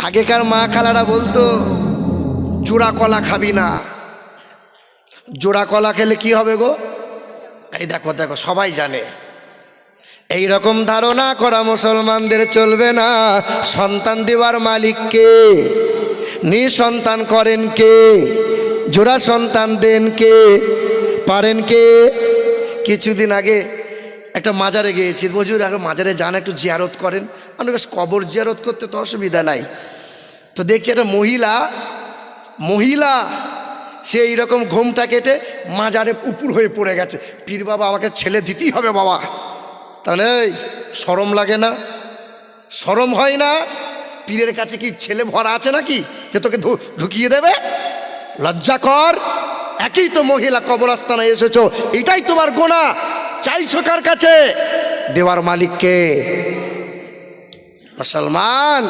আগেকার মা খালারা বলতো জোড়া কলা খাবি না, জোড়া কলা খেলে কি হবে গো? এই দেখো দেখো, সবাই জানে। এই রকম ধারণা করা মুসলমানদের চলবে না। সন্তান দেওয়ার মালিক কে? নিঃসন্তান করেন কে? জোড়া সন্তান দেন কে? পারেন কে? কিছুদিন আগে একটা মাজারে গিয়েছি, হুজুর আগে মাজারে যান, একটু জিয়ারত করেন। আমি বেশ, কবর জিয়ারত করতে তো অসুবিধা নাই। তো দেখছি একটা মহিলা সে এইরকম ঘুমটা কেটে মাজারে উপুর হয়ে পড়ে গেছে। পীর বাবা, আমাকে ছেলে দিতেই হবে বাবা। তাহলে এই শরম লাগে না? শরম হয় না? পীরের কাছে কি ছেলে ভরা আছে নাকি যে তোকে ঢুকিয়ে দেবে? লজ্জা কর। একই তো মহিলা, কবরস্থানে এসেছো, এটাই তোমার গোনা। চাইছো কার কাছে? দেওয়ার মালিককে। মুসলমান